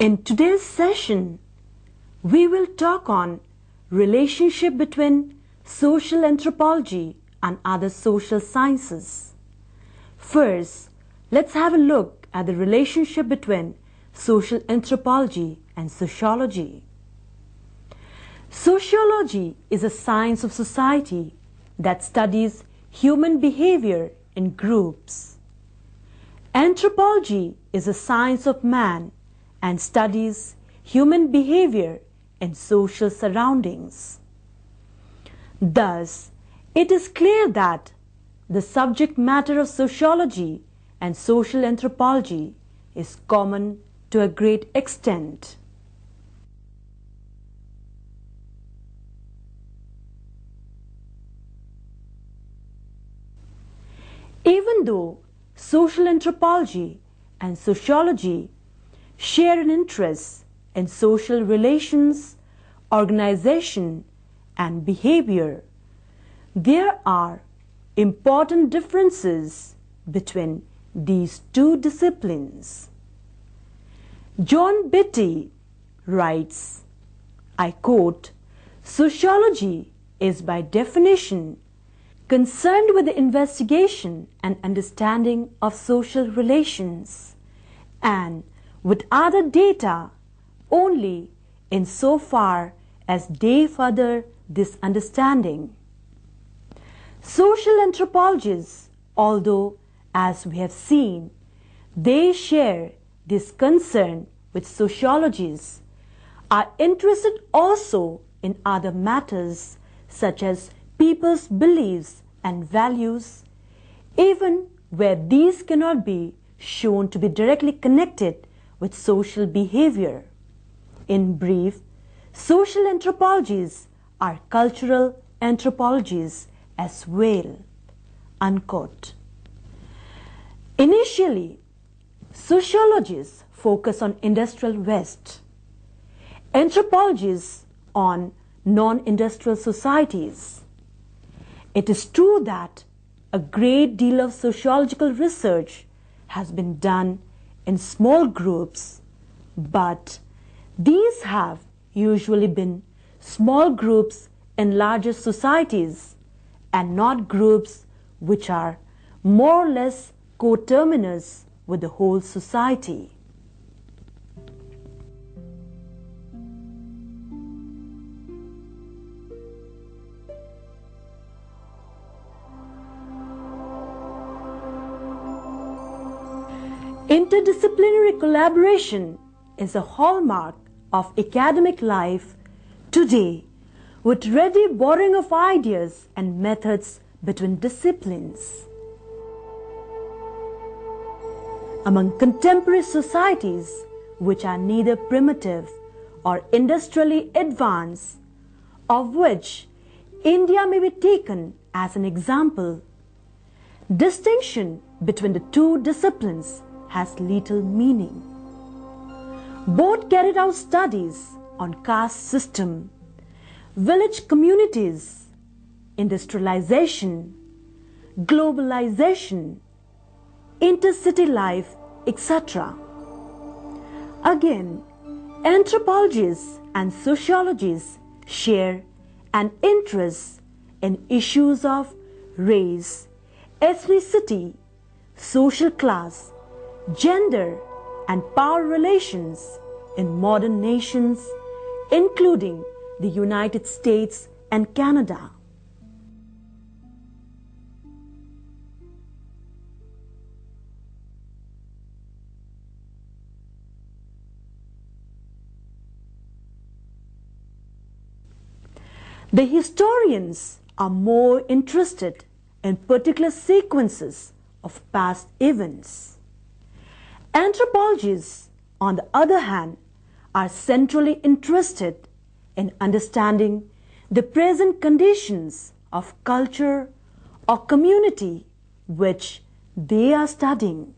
In today's session, we will talk on relationship between social anthropology and other social sciences. First, let's have a look at the relationship between social anthropology and sociology. Sociology is a science of society that studies human behavior in groups. Anthropology is a science of man and studies human behavior in social surroundings. Thus, it is clear that the subject matter of sociology and social anthropology is common to a great extent. Even though social anthropology and sociology share an interest in social relations, organization, and behavior, there are important differences between these two disciplines. John Beatty writes, I quote, "Sociology is by definition concerned with the investigation and understanding of social relations and with other data only insofar as they further this understanding. Social anthropologists, although, as we have seen, they share this concern with sociologists, are interested also in other matters such as people's beliefs and values, even where these cannot be shown to be directly connected with social behavior. In brief, social anthropologists are cultural anthropologists as well." Unquote. Initially, sociologists focus on industrial West, anthropologists on non-industrial societies. It is true that a great deal of sociological research has been done in small groups, but these have usually been small groups in larger societies and not groups which are more or less coterminous with the whole society. Interdisciplinary collaboration is a hallmark of academic life today, with ready borrowing of ideas and methods between disciplines. Among contemporary societies, which are neither primitive or industrially advanced, of which India may be taken as an example, distinction between the two disciplines has little meaning. Both carried out studies on caste system, village communities, industrialization, globalization, intercity life, etc. Again, anthropologists and sociologists share an interest in issues of race, ethnicity, social class, gender, and power relations in modern nations, including the United States and Canada. The historians are more interested in particular sequences of past events. Anthropologists, on the other hand, are centrally interested in understanding the present conditions of culture or community which they are studying.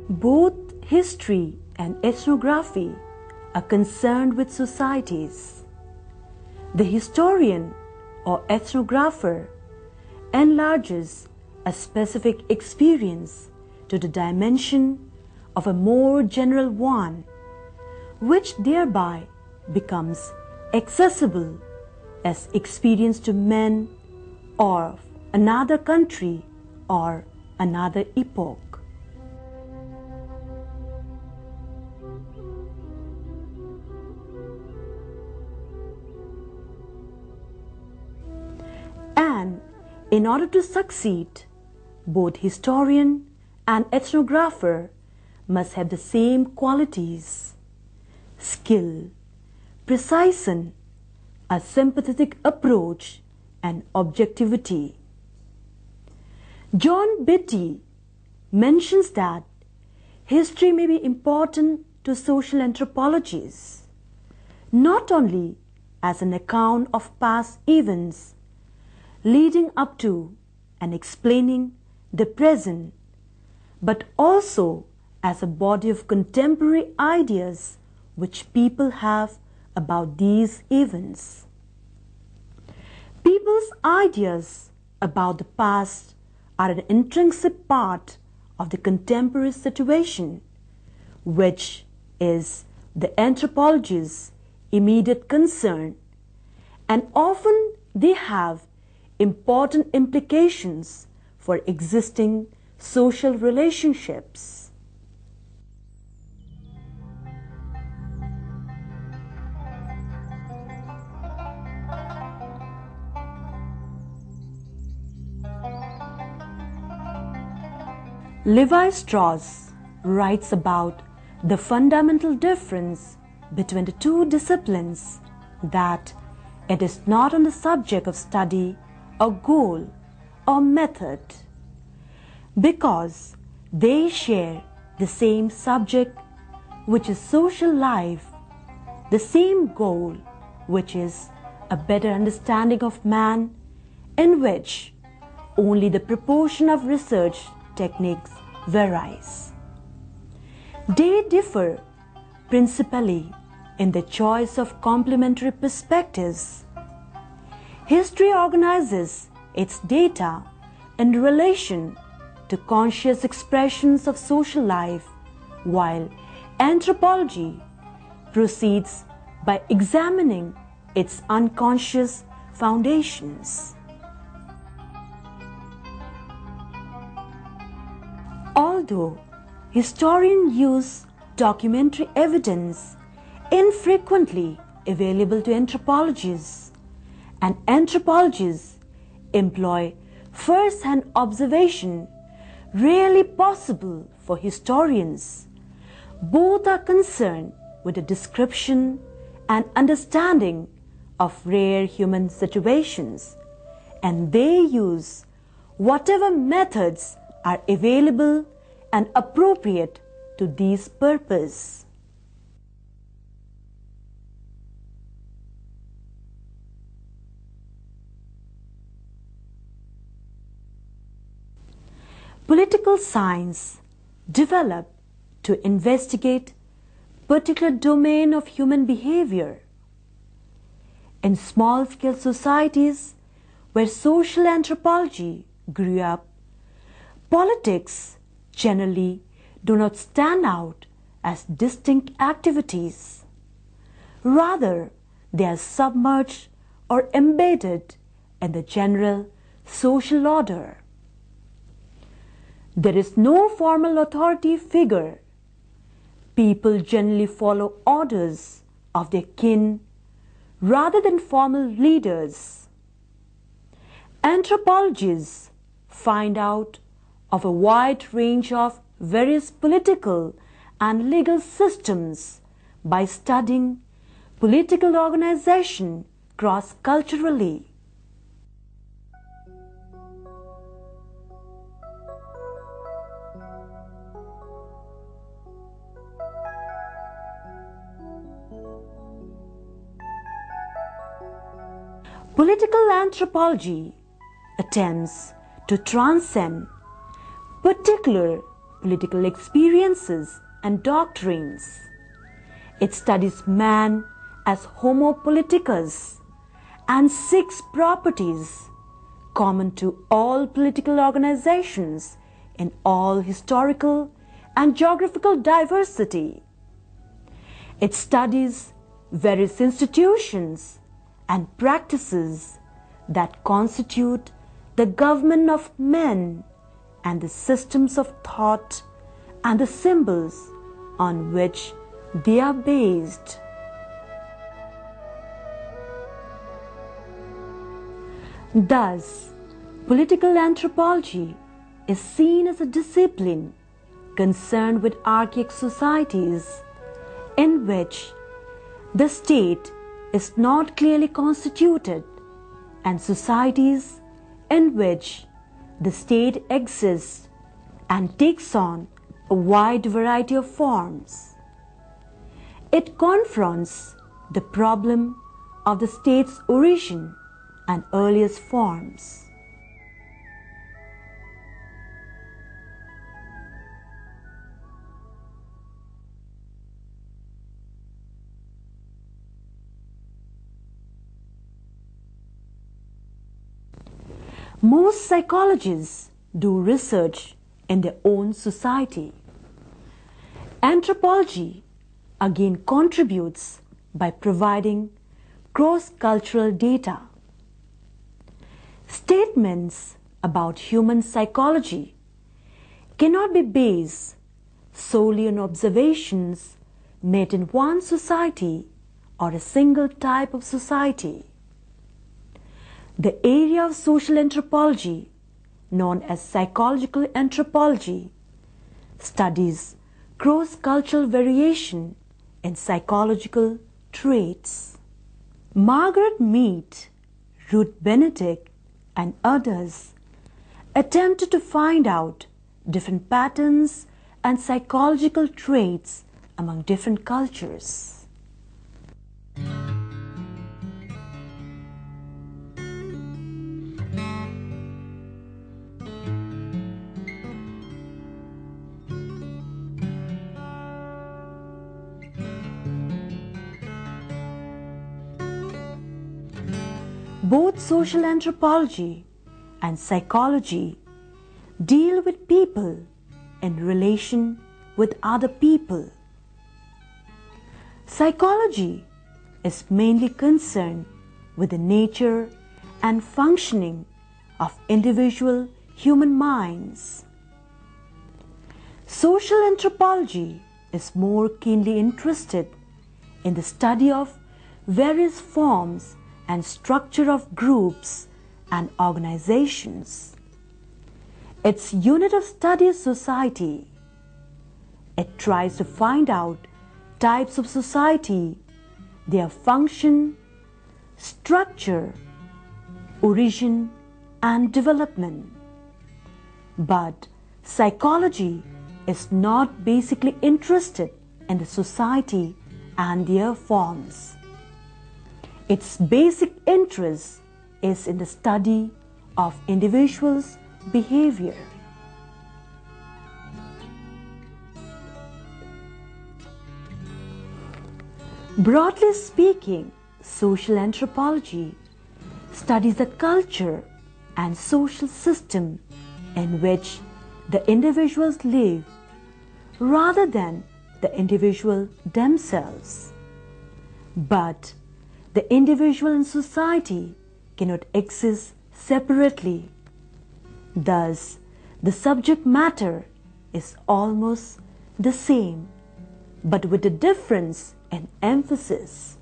Both history and ethnography are concerned with societies. The historian or ethnographer enlarges a specific experience to the dimension of a more general one, which thereby becomes accessible as experience to men of another country or another epoch. And in order to succeed, both historian and ethnographer must have the same qualities: skill, precision, a sympathetic approach, and objectivity. John Beatty mentions that history may be important to social anthropologies, not only as an account of past events leading up to and explaining the present, but also as a body of contemporary ideas which people have about these events. People's ideas about the past are an intrinsic part of the contemporary situation, which is the anthropologist's immediate concern, and often they have important implications for existing social relationships. Levi-Strauss writes about the fundamental difference between the two disciplines, that it is not on the subject of study or goal or method, because they share the same subject, which is social life, the same goal, which is a better understanding of man, in which only the proportion of research techniques varies. They differ principally in the choice of complementary perspectives. History organizes its data in relation to conscious expressions of social life, while anthropology proceeds by examining its unconscious foundations. Although historians use documentary evidence infrequently available to anthropologists, and anthropologists employ first-hand observation rarely possible for historians, both are concerned with the description and understanding of rare human situations, and they use whatever methods are available and appropriate to these purposes. Political science developed to investigate particular domain of human behavior. In small-scale societies where social anthropology grew up, politics generally do not stand out as distinct activities. Rather, they are submerged or embedded in the general social order. There is no formal authority figure. People generally follow orders of their kin rather than formal leaders. Anthropologists find out of a wide range of various political and legal systems by studying political organization cross-culturally. Political anthropology attempts to transcend particular political experiences and doctrines. It studies man as Homo politicus and 6 properties common to all political organizations in all historical and geographical diversity. It studies various institutions and practices that constitute the government of men and the systems of thought and the symbols on which they are based. Thus, political anthropology is seen as a discipline concerned with archaic societies in which the state is not clearly constituted and societies in which the state exists and takes on a wide variety of forms. It confronts the problem of the state's origin and earliest forms. Most psychologists do research in their own society. Anthropology again contributes by providing cross-cultural data. Statements about human psychology cannot be based solely on observations made in one society or a single type of society. The area of social anthropology, known as psychological anthropology, studies cross-cultural variation in psychological traits. Margaret Mead, Ruth Benedict, and others attempted to find out different patterns and psychological traits among different cultures. Both social anthropology and psychology deal with people in relation with other people. Psychology is mainly concerned with the nature and functioning of individual human minds. Social anthropology is more keenly interested in the study of various forms and structure of groups and organizations. Its unit of study is society. It tries to find out types of society, their function, structure, origin, and development. But psychology is not basically interested in the society and their forms. Its basic interest is in the study of individuals' behavior. Broadly speaking, social anthropology studies the culture and social system in which the individuals live rather than the individual themselves. But the individual and society cannot exist separately. Thus, the subject matter is almost the same, but with a difference in emphasis.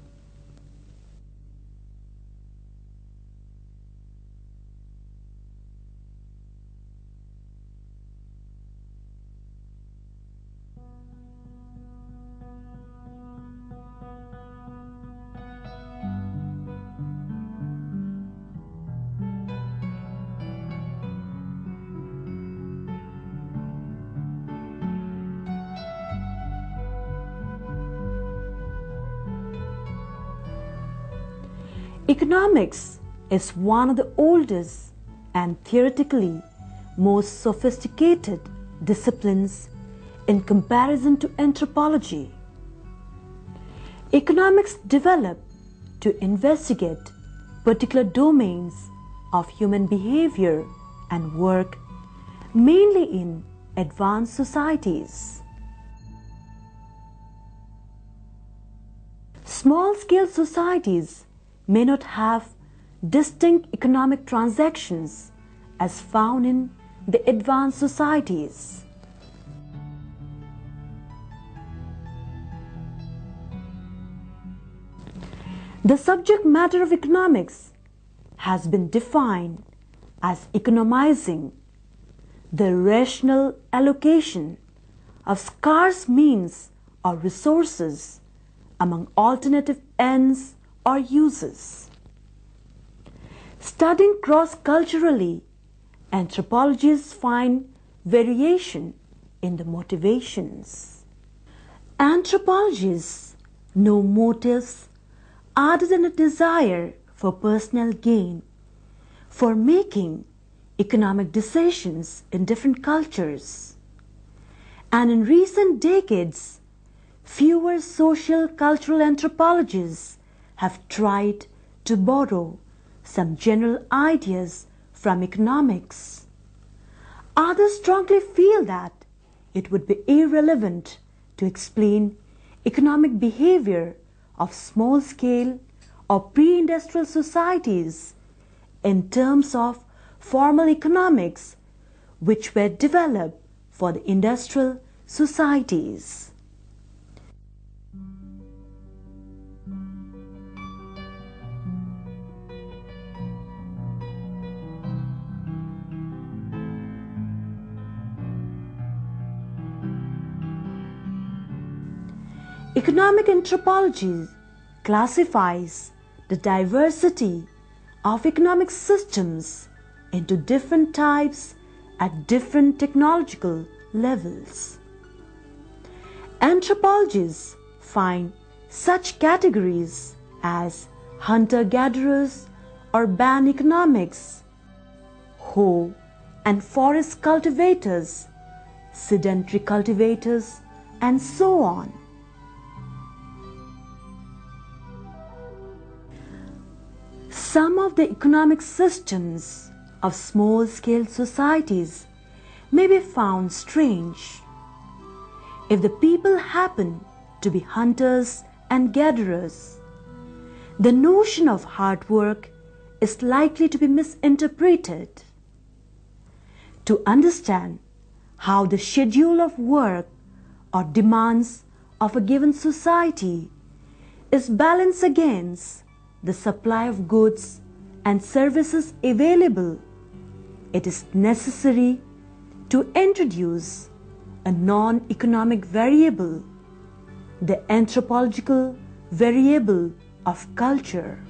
Economics is one of the oldest and theoretically most sophisticated disciplines in comparison to anthropology. Economics developed to investigate particular domains of human behavior and work, mainly in advanced societies. Small-scale societies may not have distinct economic transactions as found in the advanced societies. The subject matter of economics has been defined as economizing the rational allocation of scarce means or resources among alternative ends or uses. Studying cross-culturally, anthropologists find variation in the motivations. Anthropologists know motives other than a desire for personal gain for making economic decisions in different cultures. And in recent decades, fewer social cultural anthropologists have tried to borrow some general ideas from economics. Others strongly feel that it would be irrelevant to explain economic behavior of small-scale or pre-industrial societies in terms of formal economics which were developed for the industrial societies. Economic anthropology classifies the diversity of economic systems into different types at different technological levels. Anthropologists find such categories as hunter-gatherers, urban economics, hoe and forest cultivators, sedentary cultivators, and so on. Some of the economic systems of small-scale societies may be found strange. If the people happen to be hunters and gatherers, the notion of hard work is likely to be misinterpreted. To understand how the schedule of work or demands of a given society is balanced against the supply of goods and services available, it is necessary to introduce a non-economic variable, the anthropological variable of culture.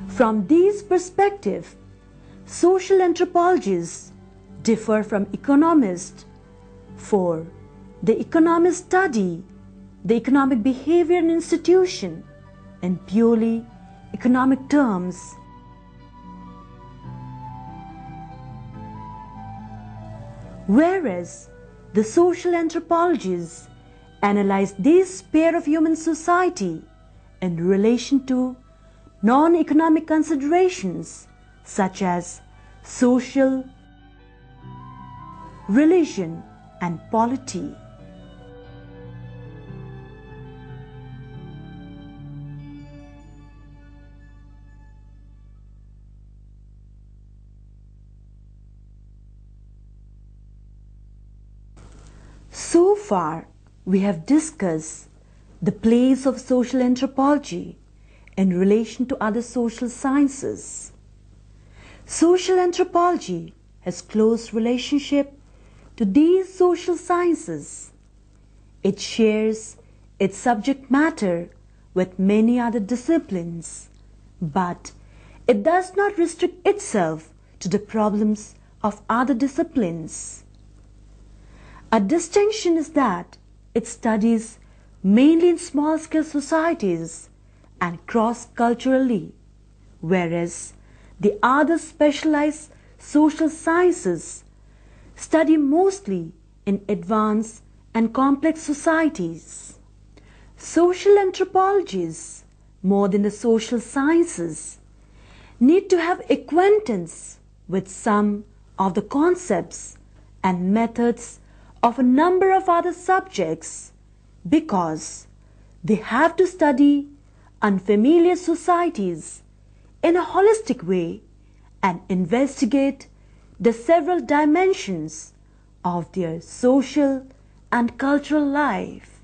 From these perspectives, social anthropologists differ from economists, for the economists study the economic behavior and institution in purely economic terms. Whereas the social anthropologists analyze this sphere of human society in relation to non-economic considerations such as social, religion, and polity. So far, we have discussed the place of social anthropology in relation to other social sciences. Social anthropology has close relationship to these social sciences. It shares its subject matter with many other disciplines, but it does not restrict itself to the problems of other disciplines. A distinction is that it studies mainly in small-scale societies and cross-culturally, whereas the other specialized social sciences study mostly in advanced and complex societies. Social anthropologists, more than the social sciences, need to have acquaintance with some of the concepts and methods of a number of other subjects because they have to study unfamiliar societies in a holistic way and investigate the several dimensions of their social and cultural life.